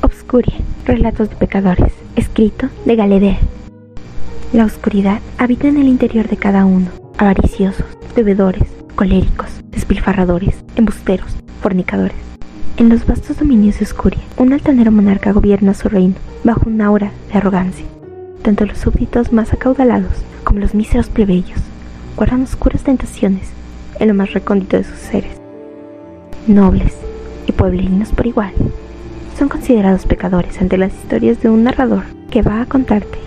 Obscurie, relatos de pecadores, escrito de Galeder. La oscuridad habita en el interior de cada uno, avariciosos, bebedores, coléricos, despilfarradores, embusteros, fornicadores. En los vastos dominios de Obscurie, un altanero monarca gobierna su reino, bajo un aura de arrogancia. Tanto los súbditos más acaudalados como los míseros plebeyos guardan oscuras tentaciones en lo más recóndito de sus seres. Nobles y pueblerinos por igual son considerados pecadores ante las historias de un narrador que va a contarte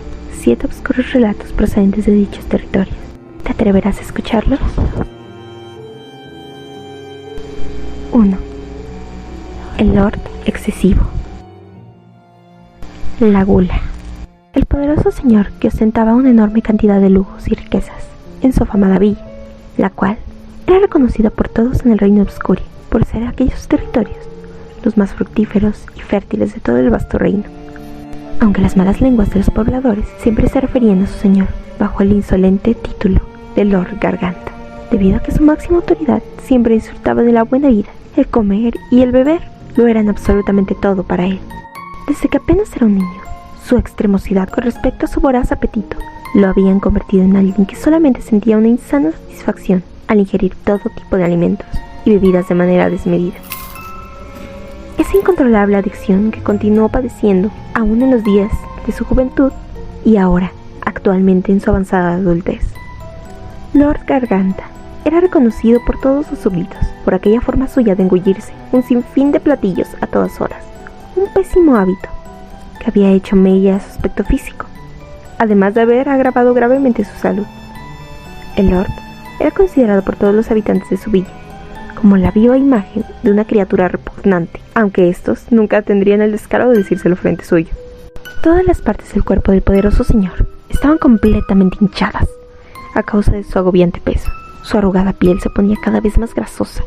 7 oscuros relatos procedentes de dichos territorios. ¿Te atreverás a escucharlos? 1. El Lord Excesivo. La gula. El poderoso señor que ostentaba una enorme cantidad de lujos y riquezas en su afamada villa, la cual era reconocida por todos en el reino de Obscurie por ser aquellos territorios los más fructíferos y fértiles de todo el vasto reino. Aunque las malas lenguas de los pobladores siempre se referían a su señor bajo el insolente título de Lord Garganta, debido a que su máxima autoridad siempre disfrutaba de la buena vida, el comer y el beber lo eran absolutamente todo para él. Desde que apenas era un niño, su extremosidad con respecto a su voraz apetito lo habían convertido en alguien que solamente sentía una insana satisfacción al ingerir todo tipo de alimentos y bebidas de manera desmedida. Esa incontrolable adicción que continuó padeciendo aún en los días de su juventud y ahora, actualmente en su avanzada adultez. Lord Garganta era reconocido por todos sus súbditos por aquella forma suya de engullirse un sinfín de platillos a todas horas, un pésimo hábito que había hecho mella a su aspecto físico, además de haber agravado gravemente su salud. El Lord era considerado por todos los habitantes de su villa como la viva imagen de una criatura repugnante, aunque estos nunca tendrían el descaro de decírselo frente suyo. Todas las partes del cuerpo del poderoso señor estaban completamente hinchadas a causa de su agobiante peso. Su arrugada piel se ponía cada vez más grasosa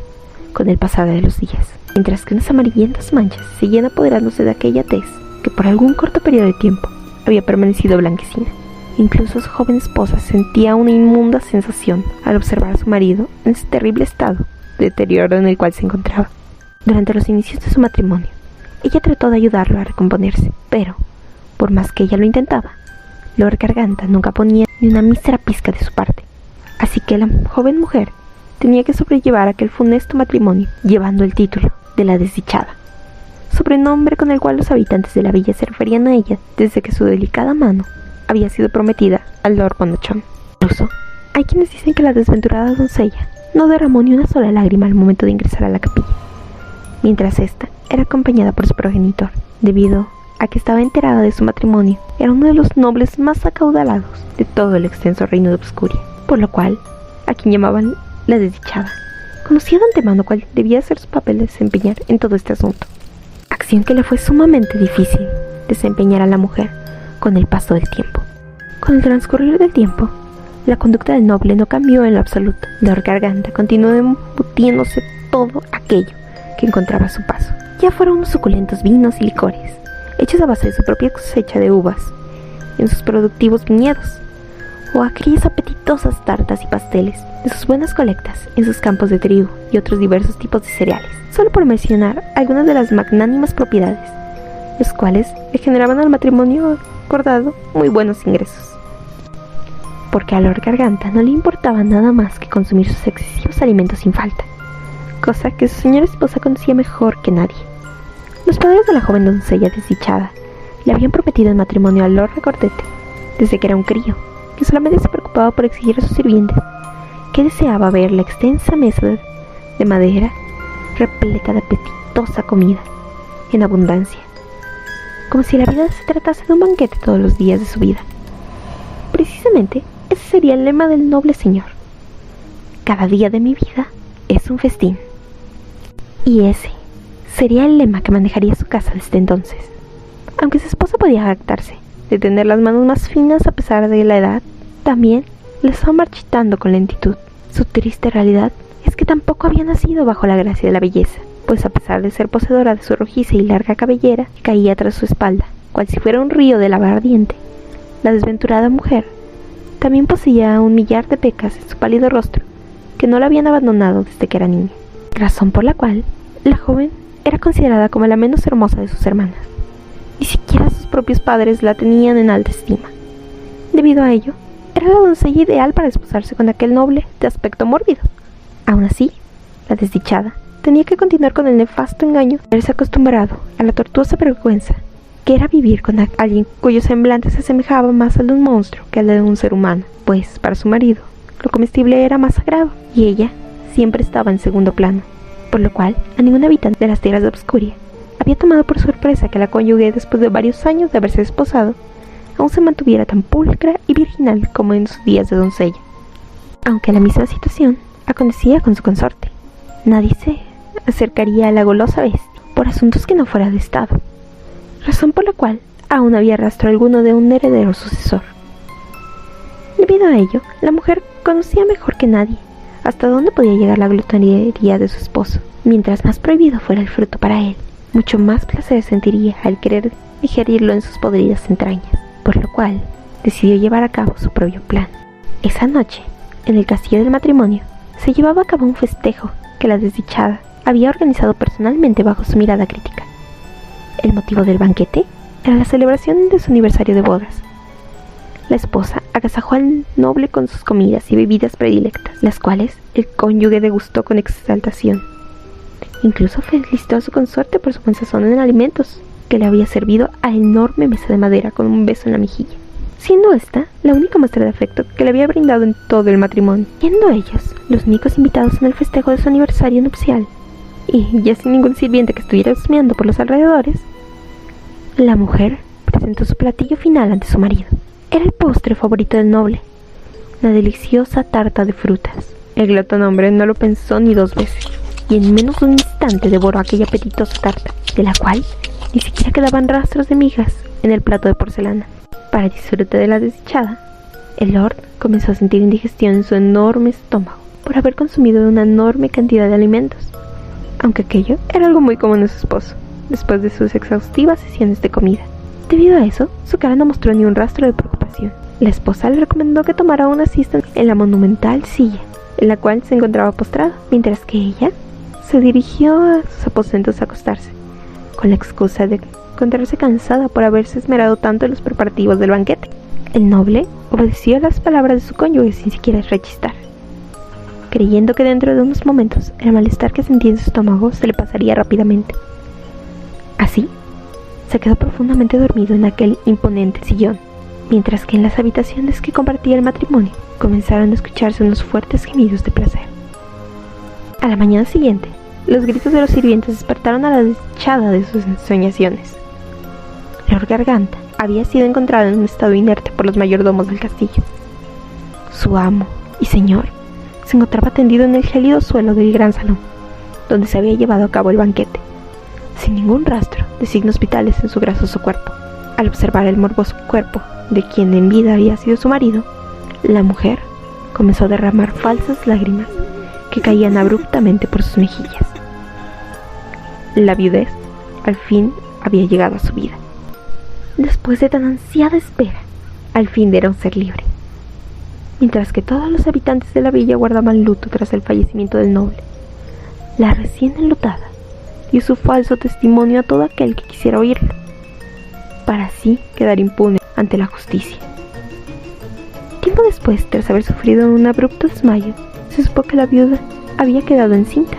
con el pasar de los días, mientras que unas amarillentas manchas seguían apoderándose de aquella tez que por algún corto periodo de tiempo había permanecido blanquecina. Incluso su joven esposa sentía una inmunda sensación al observar a su marido en ese terrible estado de deterioro en el cual se encontraba. Durante los inicios de su matrimonio, ella trató de ayudarlo a recomponerse, pero, por más que ella lo intentaba, Lord Garganta nunca ponía ni una mísera pizca de su parte. Así que la joven mujer tenía que sobrellevar aquel funesto matrimonio, llevando el título de la desdichada, sobrenombre con el cual los habitantes de la villa se referían a ella desde que su delicada mano había sido prometida al Lord Bonachón. Incluso, hay quienes dicen que la desventurada doncella no derramó ni una sola lágrima al momento de ingresar a la capilla, mientras ésta era acompañada por su progenitor, debido a que estaba enterada de su matrimonio. Era uno de los nobles más acaudalados de todo el extenso reino de Obscurie, por lo cual, a quien llamaban la desdichada, conocía de antemano cuál debía ser su papel de desempeñar en todo este asunto, acción que le fue sumamente difícil desempeñar a la mujer con el paso del tiempo. Con el transcurrir del tiempo, la conducta del noble no cambió en lo absoluto. Lord Garganta continuó embutiéndose todo aquello que encontraba a su paso, ya fueron unos suculentos vinos y licores, hechos a base de su propia cosecha de uvas en sus productivos viñedos, o aquellas apetitosas tartas y pasteles de sus buenas colectas en sus campos de trigo y otros diversos tipos de cereales, solo por mencionar algunas de las magnánimas propiedades, los cuales le generaban al matrimonio acordado muy buenos ingresos. Porque a Lord Garganta no le importaba nada más que consumir sus excesivos alimentos sin falta, cosa que su señora esposa conocía mejor que nadie. Los padres de la joven doncella desdichada le habían prometido el matrimonio al Lord Recordete desde que era un crío, que solamente se preocupaba por exigir a sus sirvientes que deseaba ver la extensa mesa de madera repleta de apetitosa comida en abundancia, como si la vida se tratase de un banquete todos los días de su vida. Precisamente ese sería el lema del noble señor: cada día de mi vida es un festín. Y ese sería el lema que manejaría su casa desde entonces. Aunque su esposa podía jactarse de tener las manos más finas a pesar de la edad, también le estaba marchitando con lentitud. Su triste realidad es que tampoco había nacido bajo la gracia de la belleza, pues a pesar de ser poseedora de su rojiza y larga cabellera que caía tras su espalda, cual si fuera un río de lava ardiente, la desventurada mujer también poseía un millar de pecas en su pálido rostro que no la habían abandonado desde que era niña, razón por la cual la joven era considerada como la menos hermosa de sus hermanas. Ni siquiera sus propios padres la tenían en alta estima. Debido a ello, era la doncella ideal para desposarse con aquel noble de aspecto mórbido. Aún así, la desdichada tenía que continuar con el nefasto engaño de haberse acostumbrado a la tortuosa vergüenza que era vivir con alguien cuyo semblante se asemejaba más al de un monstruo que al de un ser humano, pues para su marido lo comestible era más sagrado y ella siempre estaba en segundo plano, por lo cual a ningún habitante de las tierras de Obscuria había tomado por sorpresa que la cónyuge, después de varios años de haberse desposado, aún se mantuviera tan pulcra y virginal como en sus días de doncella. Aunque la misma situación acontecía con su consorte, nadie se acercaría a la golosa bestia por asuntos que no fuera de estado, razón por la cual aún había rastro alguno de un heredero sucesor. Debido a ello, la mujer conocía mejor que nadie hasta dónde podía llegar la glotonería de su esposo. Mientras más prohibido fuera el fruto para él, mucho más placer sentiría al querer digerirlo en sus podridas entrañas, por lo cual decidió llevar a cabo su propio plan. Esa noche, en el castillo del matrimonio, se llevaba a cabo un festejo que la desdichada había organizado personalmente bajo su mirada crítica. El motivo del banquete era la celebración de su aniversario de bodas. La esposa agasajó al noble con sus comidas y bebidas predilectas, las cuales el cónyuge degustó con exaltación. Incluso felicitó a su consorte por su buen sazón en alimentos, que le había servido a enorme mesa de madera con un beso en la mejilla, siendo esta la única muestra de afecto que le había brindado en todo el matrimonio. Siendo ellos los únicos invitados en el festejo de su aniversario nupcial, y ya sin ningún sirviente que estuviera husmeando por los alrededores, la mujer presentó su platillo final ante su marido. Era el postre favorito del noble, una deliciosa tarta de frutas. El glotón hombre no lo pensó ni dos veces, y en menos de un instante devoró aquella apetitosa tarta, de la cual ni siquiera quedaban rastros de migas en el plato de porcelana. Para disfrute de la desdichada, el lord comenzó a sentir indigestión en su enorme estómago por haber consumido una enorme cantidad de alimentos, aunque aquello era algo muy común en su esposo, después de sus exhaustivas sesiones de comida. Debido a eso, su cara no mostró ni un rastro de preocupación. La esposa le recomendó que tomara una siesta en la monumental silla, en la cual se encontraba postrado, mientras que ella se dirigió a sus aposentos a acostarse, con la excusa de encontrarse cansada por haberse esmerado tanto en los preparativos del banquete. El noble obedeció a las palabras de su cónyuge sin siquiera rechistar, creyendo que dentro de unos momentos el malestar que sentía en su estómago se le pasaría rápidamente. Así, se quedó profundamente dormido en aquel imponente sillón, mientras que en las habitaciones que compartía el matrimonio comenzaron a escucharse unos fuertes gemidos de placer. A la mañana siguiente, los gritos de los sirvientes despertaron a la desdichada de sus ensoñaciones. Lord Garganta había sido encontrado en un estado inerte por los mayordomos del castillo. Su amo y señor se encontraba tendido en el gélido suelo del gran salón, donde se había llevado a cabo el banquete, sin ningún rastro de signos vitales en su grasoso cuerpo. Al observar el morboso cuerpo de quien en vida había sido su marido, la mujer comenzó a derramar falsas lágrimas que caían abruptamente por sus mejillas. La viudez al fin había llegado a su vida. Después de tan ansiada espera, al fin era un ser libre. Mientras que todos los habitantes de la villa guardaban luto tras el fallecimiento del noble, la recién enlutada dio su falso testimonio a todo aquel que quisiera oírlo, para así quedar impune ante la justicia. Tiempo después, tras haber sufrido un abrupto desmayo, se supo que la viuda había quedado encinta.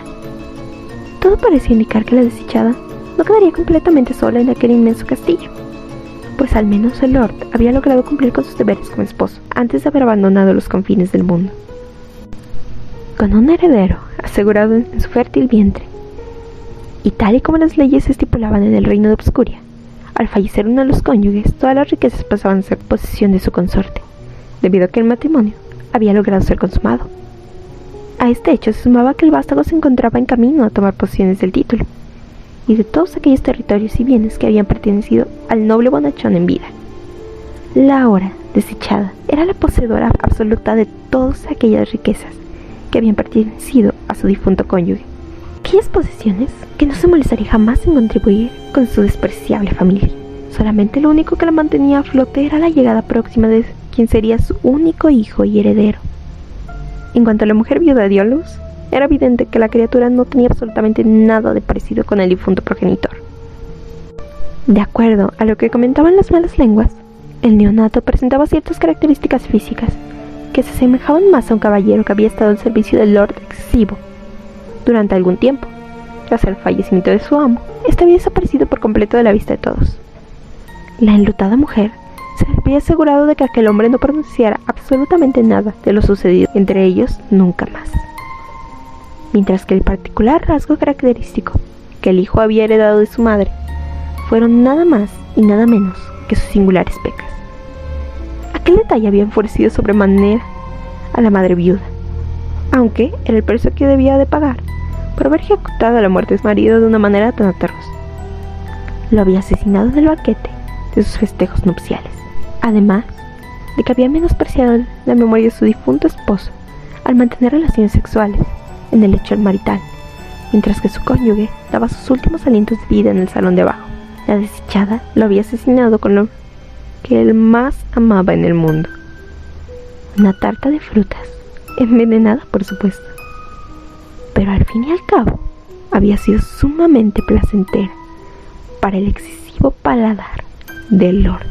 Todo parecía indicar que la desdichada no quedaría completamente sola en aquel inmenso castillo, pues al menos el lord había logrado cumplir con sus deberes como esposo antes de haber abandonado los confines del mundo. Con un heredero asegurado en su fértil vientre, y tal y como las leyes estipulaban en el reino de Obscuria, al fallecer uno de los cónyuges, todas las riquezas pasaban a ser posesión de su consorte, debido a que el matrimonio había logrado ser consumado. A este hecho se sumaba que el vástago se encontraba en camino a tomar posesiones del título y de todos aquellos territorios y bienes que habían pertenecido al noble bonachón en vida. La ahora desdichada era la poseedora absoluta de todas aquellas riquezas que habían pertenecido a su difunto cónyuge, aquellas posesiones que no se molestaría jamás en contribuir con su despreciable familia. Solamente lo único que la mantenía a flote era la llegada próxima de quien sería su único hijo y heredero. En cuanto a la mujer viuda dio a luz, era evidente que la criatura no tenía absolutamente nada de parecido con el difunto progenitor. De acuerdo a lo que comentaban las malas lenguas, el neonato presentaba ciertas características físicas que se asemejaban más a un caballero que había estado al servicio del Lord excesivo durante algún tiempo. Tras el fallecimiento de su amo, este había desaparecido por completo de la vista de todos. La enlutada mujer se había asegurado de que aquel hombre no pronunciara absolutamente nada de lo sucedido entre ellos nunca más. Mientras que el particular rasgo característico que el hijo había heredado de su madre fueron nada más y nada menos que sus singulares pecas. Aquel detalle había enfurecido sobremanera a la madre viuda, aunque era el precio que debía de pagar por haber ejecutado la muerte de su marido de una manera tan atroz. Lo había asesinado en el banquete de sus festejos nupciales, además de que había menospreciado la memoria de su difunto esposo al mantener relaciones sexuales en el lecho marital, mientras que su cónyuge daba sus últimos alientos de vida en el salón de abajo. La desdichada lo había asesinado con lo que él más amaba en el mundo: una tarta de frutas, envenenada por supuesto, pero al fin y al cabo había sido sumamente placentera para el excesivo paladar del Lord.